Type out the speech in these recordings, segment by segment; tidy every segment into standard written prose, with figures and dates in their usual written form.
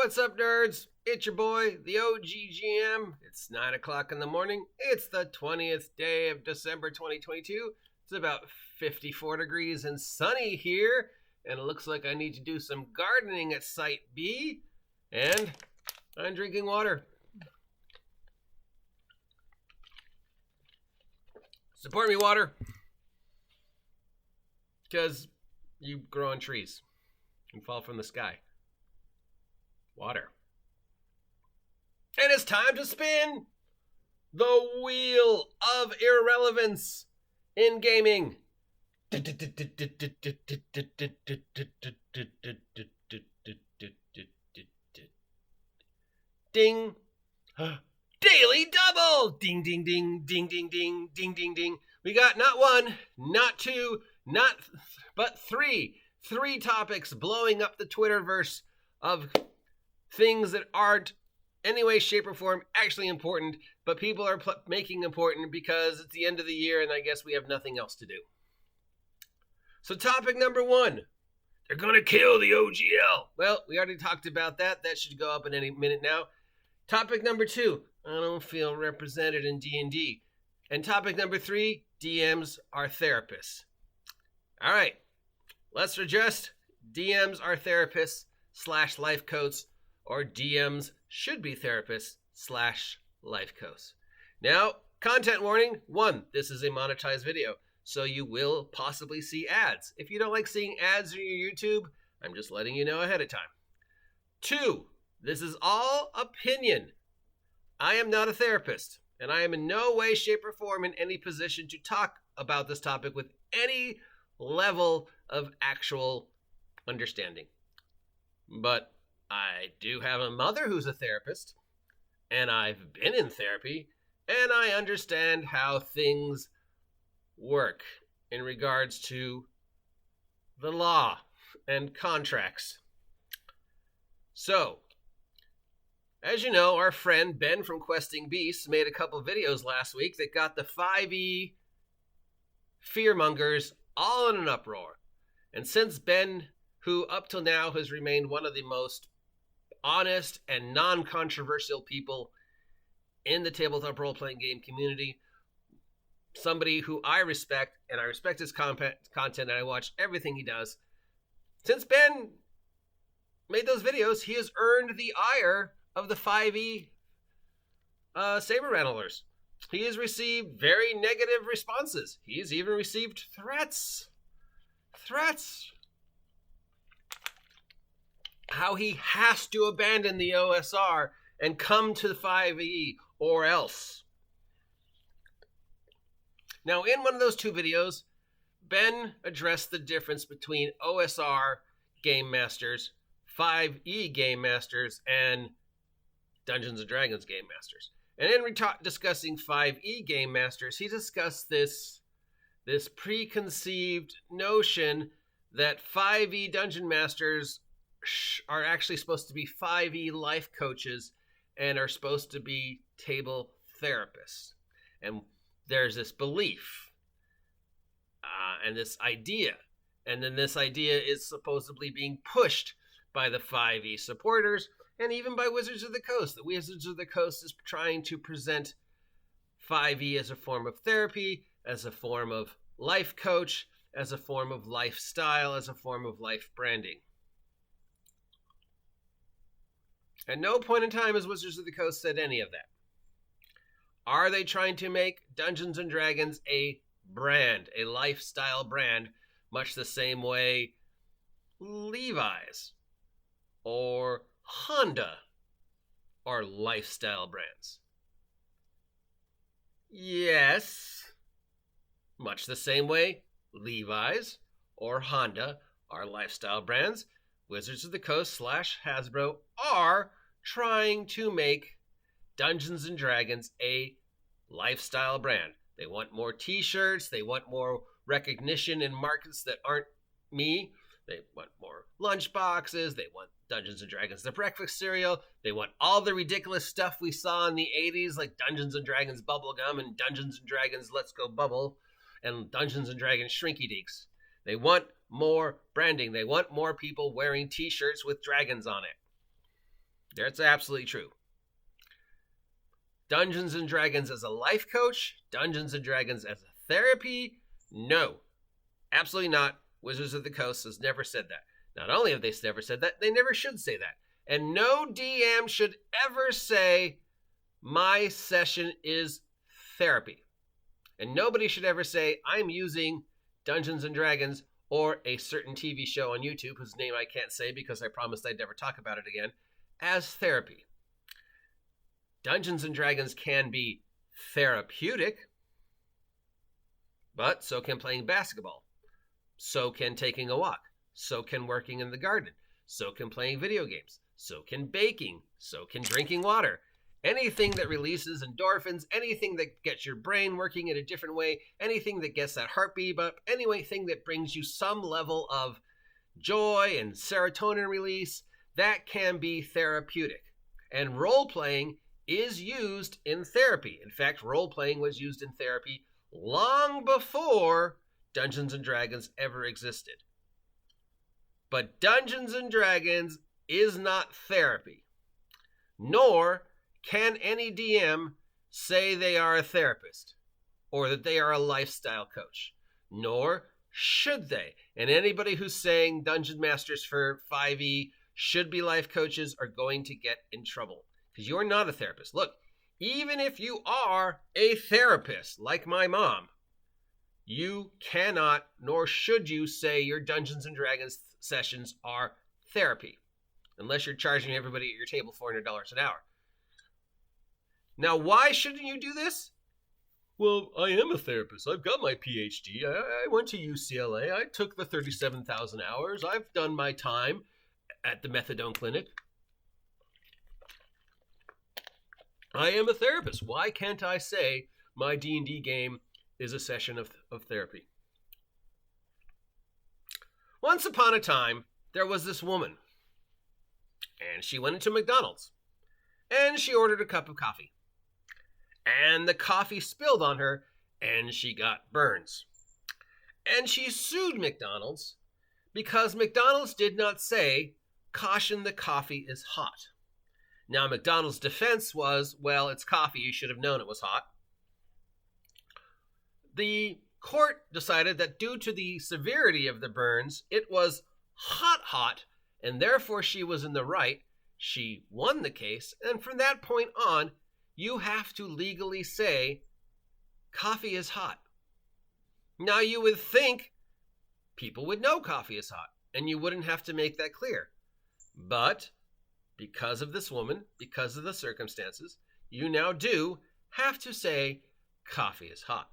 What's up, nerds? It's your boy, the OGGM. It's 9 o'clock in the morning. It's the 20th day of December 2022. It's about 54 degrees and sunny here, and it looks like I need to do some gardening at Site B, and I'm drinking water. Support me, water, because you grow on trees and fall from the sky. Water. And it's time to spin the wheel of irrelevance in gaming. Ding. Daily double. Ding, ding, ding, ding, ding, ding, ding, ding, ding. We got not one, not two, but three. Three topics blowing up the Twitterverse of things that aren't any way, shape, or form actually important, but people are making important because it's the end of the year and I guess we have nothing else to do. So topic number one, they're going to kill the OGL. Well, we already talked about that. That should go up in any minute now. Topic number two, I don't feel represented in D&D. And topic number three, DMs are therapists. All right, let's address DMs are therapists / life coaches, or DMs should be therapists / life coaches. Now, content warning. 1, this is a monetized video, so you will possibly see ads. If you don't like seeing ads on your YouTube, I'm just letting you know ahead of time. 2, this is all opinion. I am not a therapist, and I am in no way, shape, or form in any position to talk about this topic with any level of actual understanding. But I do have a mother who's a therapist, and I've been in therapy, and I understand how things work in regards to the law and contracts. So, as you know, our friend Ben from Questing Beasts made a couple videos last week that got the 5e fearmongers all in an uproar. And since Ben, who up till now has remained one of the most honest and non-controversial people in the tabletop role-playing game community, somebody who I respect, and I respect his content, and I watch everything he does. Since Ben made those videos, he has earned the ire of the 5e saber rattlers. He has received very negative responses. He's even received threats. How he has to abandon the OSR and come to the 5e or else. Now, in one of those two videos, Ben addressed the difference between OSR game masters, 5e game masters, and Dungeons & Dragons game masters. And in discussing 5e game masters, he discussed this preconceived notion that 5e dungeon masters are actually supposed to be 5e life coaches and are supposed to be table therapists. And there's this belief and this idea. And then this idea is supposedly being pushed by the 5e supporters and even by Wizards of the Coast. The Wizards of the Coast is trying to present 5e as a form of therapy, as a form of life coach, as a form of lifestyle, as a form of life branding. At no point in time has Wizards of the Coast said any of that. Are they trying to make Dungeons & Dragons a brand, a lifestyle brand, much the same way Levi's or Honda are lifestyle brands? Yes, much the same way Levi's or Honda are lifestyle brands. Wizards of the Coast / Hasbro are trying to make Dungeons & Dragons a lifestyle brand. They want more t-shirts. They want more recognition in markets that aren't me. They want more lunch boxes. They want Dungeons & Dragons the breakfast cereal. They want all the ridiculous stuff we saw in the 80s, like Dungeons & Dragons Bubblegum and Dungeons & Dragons Let's Go Bubble and Dungeons & Dragons Shrinky Dinks. They want more branding. They want more people wearing t-shirts with dragons on it. That's absolutely true. Dungeons and Dragons as a life coach, Dungeons and Dragons as a therapy, no, absolutely not. Wizards of the Coast has never said that. Not only have they never said that, they never should say that. And no DM should ever say, my session is therapy. And nobody should ever say, I'm using Dungeons and Dragons or a certain TV show on YouTube, whose name I can't say because I promised I'd never talk about it again, as therapy. Dungeons and Dragons can be therapeutic, but so can playing basketball. So can taking a walk. So can working in the garden. So can playing video games. So can baking. So can drinking water. Anything that releases endorphins, anything that gets your brain working in a different way, anything that gets that heartbeat up, anything that brings you some level of joy and serotonin release, that can be therapeutic. And role-playing is used in therapy. In fact, role-playing was used in therapy long before Dungeons and Dragons ever existed. But Dungeons and Dragons is not therapy, nor can any DM say they are a therapist or that they are a lifestyle coach, nor should they. And anybody who's saying Dungeon Masters for 5e should be life coaches are going to get in trouble because you're not a therapist. Look, even if you are a therapist like my mom, you cannot nor should you say your Dungeons and Dragons sessions are therapy unless you're charging everybody at your table $400 an hour. Now, why shouldn't you do this? Well, I am a therapist. I've got my PhD. I went to UCLA. I took the 37,000 hours. I've done my time at the methadone clinic. I am a therapist. Why can't I say my D&D game is a session of therapy? Once upon a time, there was this woman, and she went into McDonald's, and she ordered a cup of coffee. And the coffee spilled on her, and she got burns. And she sued McDonald's because McDonald's did not say, caution, the coffee is hot. Now, McDonald's defense was, well, it's coffee, you should have known it was hot. The court decided that due to the severity of the burns, it was hot, and therefore she was in the right. She won the case, and from that point on, you have to legally say, coffee is hot. Now, you would think people would know coffee is hot, and you wouldn't have to make that clear. But because of this woman, because of the circumstances, you now do have to say, coffee is hot.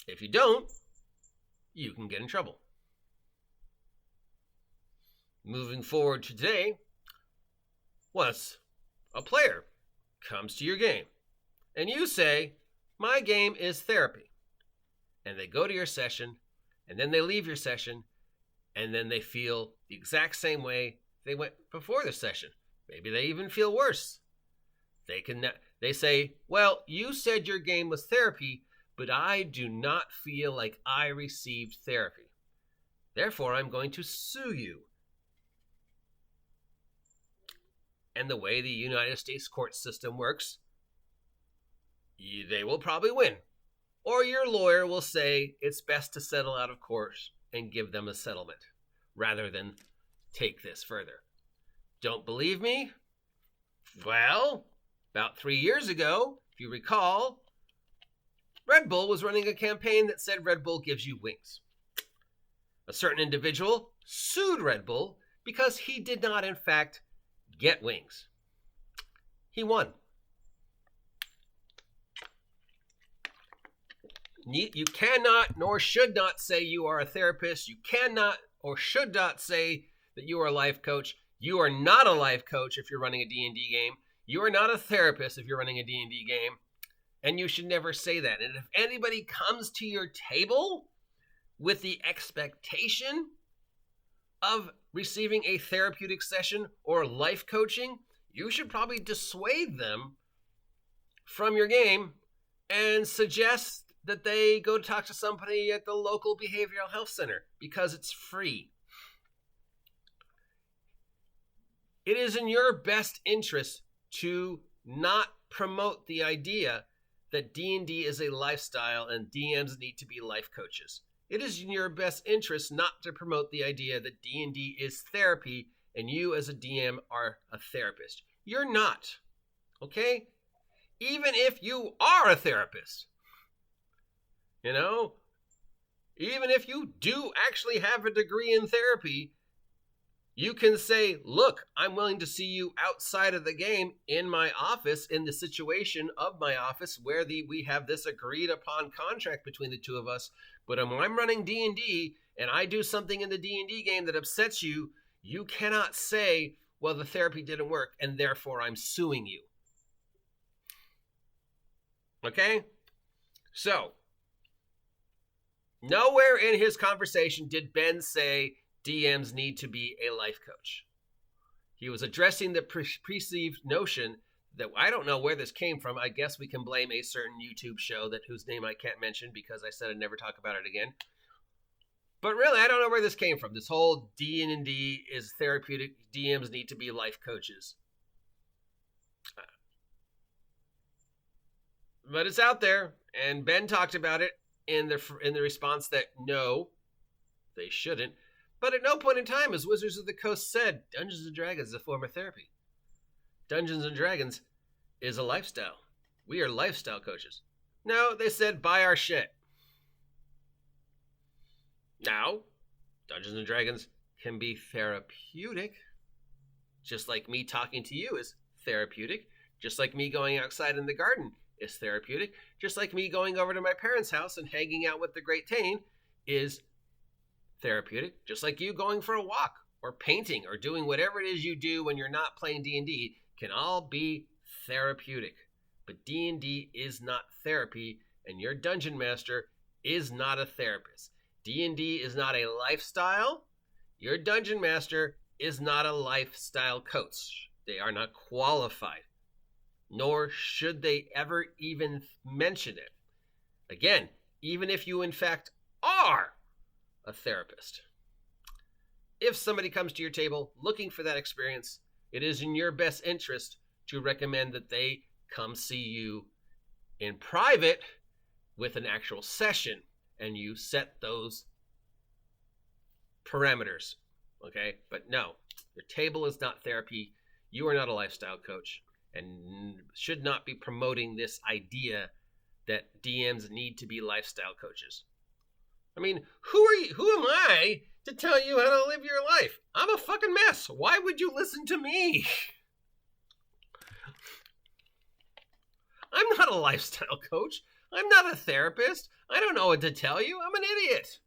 If you don't, you can get in trouble. Moving forward to today, once a player comes to your game and you say, my game is therapy, and they go to your session and then they leave your session and then they feel the exact same way they went before the session. Maybe they even feel worse. They say, well, you said your game was therapy, but I do not feel like I received therapy. Therefore, I'm going to sue you. And the way the United States court system works, they will probably win. Or your lawyer will say it's best to settle out of court and give them a settlement rather than take this further. Don't believe me? Well, about 3 years ago, if you recall, Red Bull was running a campaign that said Red Bull gives you wings. A certain individual sued Red Bull because he did not, in fact, get wings. He won. You cannot nor should not say you are a therapist. You cannot or should not say that you are a life coach. You are not a life coach if you're running a D&D game. You are not a therapist if you're running a D&D game. And you should never say that. And if anybody comes to your table with the expectation of receiving a therapeutic session or life coaching, you should probably dissuade them from your game and suggest that they go talk to somebody at the local behavioral health center because it's free. It is in your best interest to not promote the idea that D&D is a lifestyle and DMs need to be life coaches. It is in your best interest not to promote the idea that D&D is therapy and you as a DM are a therapist. You're not, okay? Even if you are a therapist, even if you do actually have a degree in therapy, you can say, look, I'm willing to see you outside of the game in my office, in the situation of my office where we have this agreed upon contract between the two of us. But when I'm running D&D and I do something in the D&D game that upsets you, you cannot say, well, the therapy didn't work and therefore I'm suing you. Okay? So, nowhere in his conversation did Ben say DMs need to be a life coach. He was addressing the perceived notion that I don't know where this came from. I guess we can blame a certain YouTube show whose name I can't mention because I said I'd never talk about it again. But really, I don't know where this came from. This whole D&D is therapeutic. DMs need to be life coaches. But it's out there, and Ben talked about it in the response that no, they shouldn't. But at no point in time has Wizards of the Coast said Dungeons & Dragons is a form of therapy. Dungeons & Dragons is a lifestyle. We are lifestyle coaches. No, they said buy our shit. Now, Dungeons & Dragons can be therapeutic. Just like me talking to you is therapeutic. Just like me going outside in the garden is therapeutic. Just like me going over to my parents' house and hanging out with the Great Dane is therapeutic. Just like you going for a walk or painting or doing whatever it is you do when you're not playing D&D can all be therapeutic. But D&D is not therapy, and your dungeon master is not a therapist. D&D is not a lifestyle. Your dungeon master is not a lifestyle coach. They are not qualified, nor should they ever even mention it. Again, even if you in fact are a therapist. If somebody comes to your table looking for that experience, it is in your best interest to recommend that they come see you in private with an actual session and you set those parameters, okay? But no, your table is not therapy. You are not a lifestyle coach and should not be promoting this idea that DMs need to be lifestyle coaches. I mean, who are you? Who am I to tell you how to live your life? I'm a fucking mess. Why would you listen to me? I'm not a lifestyle coach. I'm not a therapist. I don't know what to tell you. I'm an idiot.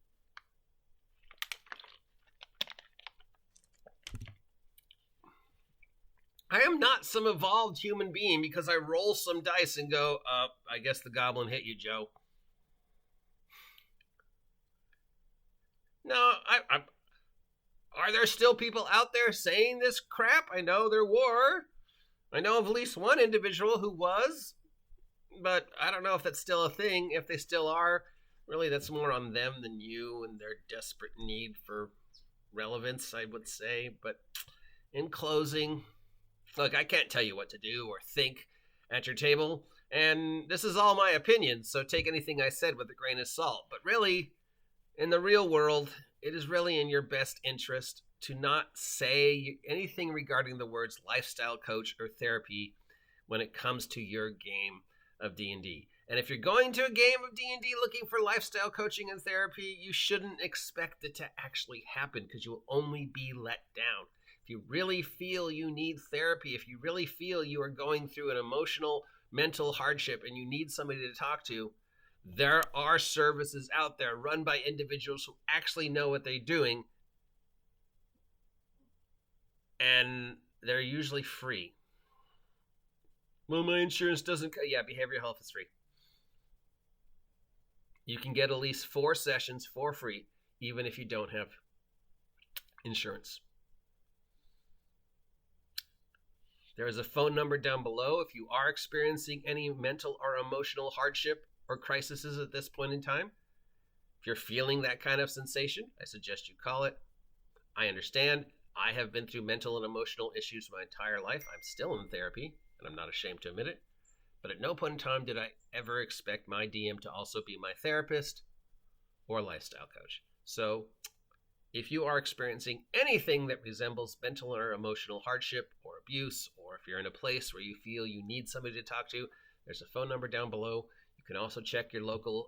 I am not some evolved human being because I roll some dice and go, I guess the goblin hit you, Joe. No, are there still people out there saying this crap? I know there were. I know of at least one individual who was, but I don't know if that's still a thing. If they still are, really that's more on them than you and their desperate need for relevance, I would say. But in closing, look, I can't tell you what to do or think at your table, and this is all my opinion, so take anything I said with a grain of salt. But really, in the real world, it is really in your best interest to not say anything regarding the words lifestyle coach or therapy when it comes to your game of D&D. And if you're going to a game of D&D looking for lifestyle coaching and therapy, you shouldn't expect it to actually happen because you will only be let down. If you really feel you need therapy, if you really feel you are going through an emotional, mental hardship and you need somebody to talk to, there are services out there run by individuals who actually know what they're doing, and they're usually free. Well, my insurance doesn't... Yeah, behavioral health is free. You can get at least 4 sessions for free, even if you don't have insurance. There is a phone number down below if you are experiencing any mental or emotional hardship or crises at this point in time. If you're feeling that kind of sensation, I suggest you call it. I understand. I have been through mental and emotional issues my entire life. I'm still in therapy, and I'm not ashamed to admit it. But at no point in time did I ever expect my DM to also be my therapist or lifestyle coach. So if you are experiencing anything that resembles mental or emotional hardship or abuse, or if you're in a place where you feel you need somebody to talk to, there's a phone number down below. You can also check your local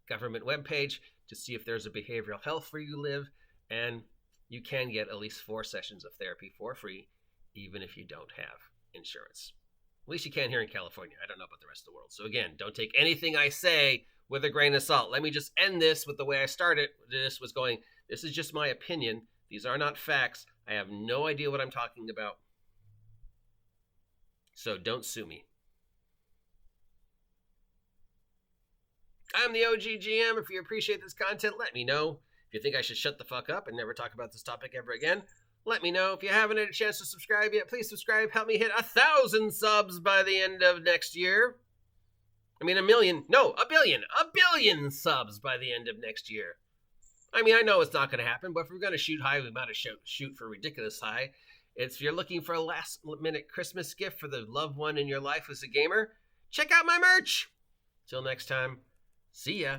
government webpage to see if there's a behavioral health where you live, and you can get at least 4 sessions of therapy for free, even if you don't have insurance. At least you can here in California. I don't know about the rest of the world. So again, don't take anything I say with a grain of salt. Let me just end this with the way I started. This is just my opinion. These are not facts. I have no idea what I'm talking about. So don't sue me. I'm the OG GM. If you appreciate this content, let me know. If you think I should shut the fuck up and never talk about this topic ever again, let me know. If you haven't had a chance to subscribe yet, please subscribe. Help me hit 1,000 subs by the end of next year. I mean, 1 million. No, 1 billion. 1 billion subs by the end of next year. I mean, I know it's not going to happen, but if we're going to shoot high, we might shoot for ridiculous high. If you're looking for a last-minute Christmas gift for the loved one in your life who's a gamer, check out my merch. Till next time, see ya.